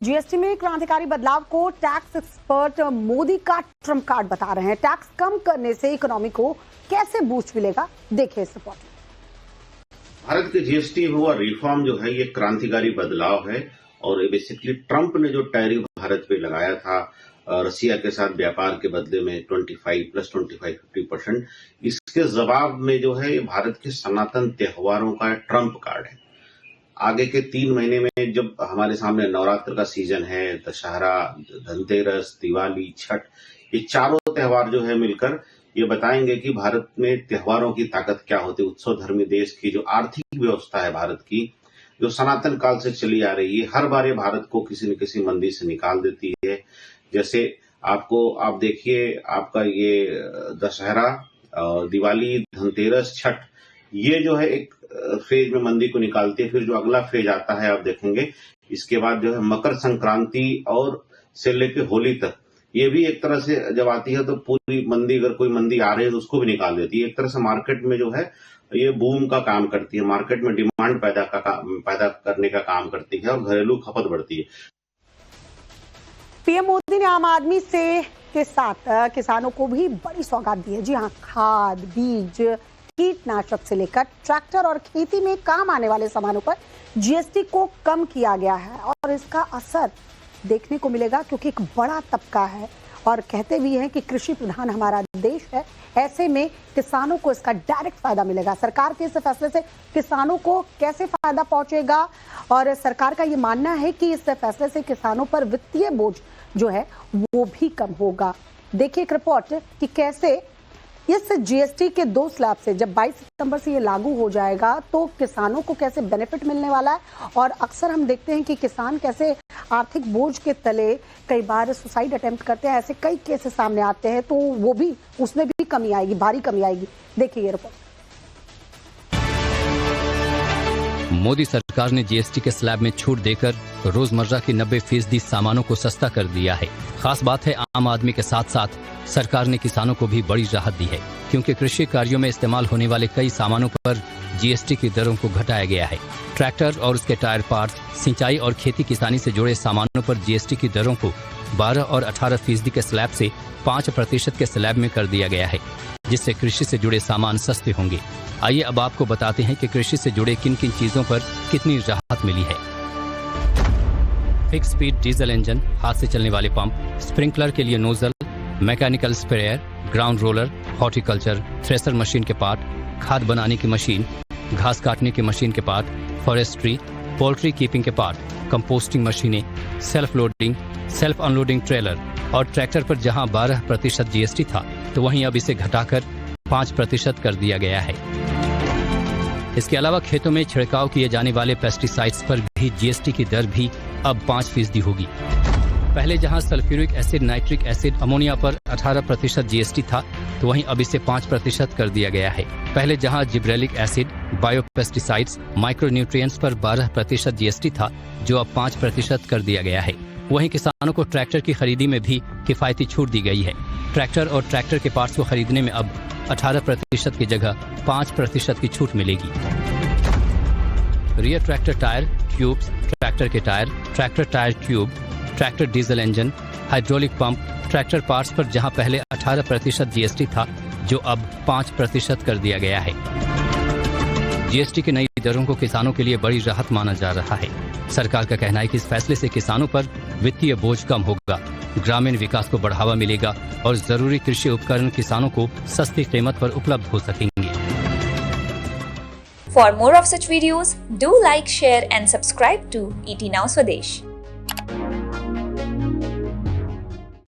GST में क्रांतिकारी बदलाव को टैक्स एक्सपर्ट मोदी का ट्रम्प कार्ड बता रहे हैं। टैक्स कम करने से इकोनॉमी को कैसे बूस्ट मिलेगा, देखिए इस रिपोर्ट में। भारत के जीएसटी हुआ रिफॉर्म जो है ये क्रांतिकारी बदलाव है और ये बेसिकली ट्रम्प ने जो टैरिफ भारत पे लगाया था रसिया के साथ व्यापार के बदले में 25+25 50%, इसके जवाब में जो है ये भारत के सनातन त्योहारों का ट्रम्प कार्ड है। आगे के 3 महीने में जब हमारे सामने नवरात्र का सीजन है, दशहरा, धनतेरस, दिवाली, छठ, ये चारों त्योहार जो है मिलकर ये बताएंगे कि भारत में त्योहारों की ताकत क्या होती है। उत्सव धर्मी देश की जो आर्थिक व्यवस्था है भारत की, जो सनातन काल से चली आ रही है, हर बार ये भारत को किसी न किसी मंदी से निकाल देती है। जैसे आप देखिए, आपका ये दशहरा, दिवाली, धनतेरस, छठ, ये जो है एक फेज में मंदी को निकालती है। फिर जो अगला फेज आता है आप देखेंगे, इसके बाद जो है मकर संक्रांति और से लेकर होली तक, ये भी एक तरह से जब आती है तो पूरी मंदी, अगर कोई मंदी आ रही है तो उसको भी निकाल देती है। एक तरह से मार्केट में जो है ये बूम का काम करती है, मार्केट में डिमांड पैदा करने का काम करती है और घरेलू खपत बढ़ती है। पीएम मोदी ने आम आदमी के साथ किसानों को भी बड़ी सौगात दी है। जी हाँ, खाद, बीज, कीटनाशक से लेकर ट्रैक्टर और खेती में काम आने वाले सामानों पर जीएसटी को कम किया गया है और इसका असर देखने को मिलेगा, क्योंकि एक बड़ा तबका है और कहते भी हैं कि कृषि प्रधान हमारा देश है। ऐसे में किसानों को इसका डायरेक्ट फायदा मिलेगा। सरकार के इस फैसले से किसानों को कैसे फायदा पहुंचेगा, और सरकार का ये मानना है कि इस फैसले से किसानों पर वित्तीय बोझ जो है वो भी कम होगा। देखिए एक रिपोर्ट कि कैसे इस जीएसटी के 2 स्लैब से जब 22 सितंबर से ये लागू हो जाएगा तो किसानों को कैसे बेनिफिट मिलने वाला है। और अक्सर हम देखते हैं कि किसान कैसे आर्थिक बोझ के तले कई बार सुसाइड अटेम्प्ट करते हैं। ऐसे कई केसेस सामने आते हैं, तो वो भी, उसमें भी कमी आएगी, भारी कमी आएगी। देखिए ये रिपोर्ट। मोदी सरकार ने जीएसटी के स्लैब में छूट देकर रोजमर्रा के 90% सामानों को सस्ता कर दिया है। खास बात है, आम आदमी के साथ साथ सरकार ने किसानों को भी बड़ी राहत दी है, क्योंकि कृषि कार्यों में इस्तेमाल होने वाले कई सामानों पर जीएसटी की दरों को घटाया गया है। ट्रैक्टर और उसके टायर पार्ट्स, सिंचाई और खेती किसानी से जुड़े सामानों पर जीएसटी की दरों को 12 और 18% के स्लैब से 5% के स्लैब में कर दिया गया है, जिससे कृषि से जुड़े सामान सस्ते होंगे। आइए अब आपको बताते हैं कि कृषि से जुड़े किन किन चीजों पर कितनी राहत मिली है। फिक्स स्पीड डीजल इंजन, हाथ से चलने वाले पंप, स्प्रिंकलर के लिए nozzle, mechanical sprayer, ground roller, horticulture, thresher machine के पार्ट, खाद बनाने की मशीन, घास काटने की मशीन के पार्ट, फॉरेस्ट्री, पोल्ट्री कीपिंग के पार्ट, कंपोस्टिंग मशीनें, self loading, self unloading trailer और ट्रैक्टर पर जहां 12% जीएसटी था, तो वहीं अब इसे घटाकर 5% कर दिया गया है। इसके अलावा खेतों में छिड़काव किए जाने वाले पेस्टिसाइड्स पर भी जीएसटी की दर भी अब 5% होगी। पहले जहां sulphuric acid, nitric acid, ammonia पर 18% जीएसटी था, तो वहीं अब इसे 5% कर दिया गया है। पहले जहां जिब्रेलिक एसिड, बायोपेस्टिसाइड्स, माइक्रोन्यूट्रिएंट्स पर 12% जीएसटी था, जो अब 5% कर दिया गया है। वहीं किसानों को ट्रैक्टर की खरीदी में भी किफायती छूट दी गई है। ट्रैक्टर और ट्रैक्टर के पार्ट्स को खरीदने में अब 18% की जगह 5% की छूट मिलेगी। Rear tractor tyre tubes, tractor के tyre, tractor tyre tube, tractor diesel engine, hydraulic pump, tractor parts पर जहां पहले 18% जीएसटी था, जो अब 5% कर दिया गया है। जीएसटी की नई दरों को किसानों के लिए बड़ी राहत माना जा रहा है। सरकार का कहना है कि इस फैसले से किसानों पर वित्तीय बोझ कम होगा, ग्रामीण विकास को बढ़ावा मिलेगा और जरूरी कृषि उपकरण किसानों को सस्ती कीमत पर उपलब्ध हो सकेंगे। For more of such videos, do like, share and subscribe to ET Now Swadesh.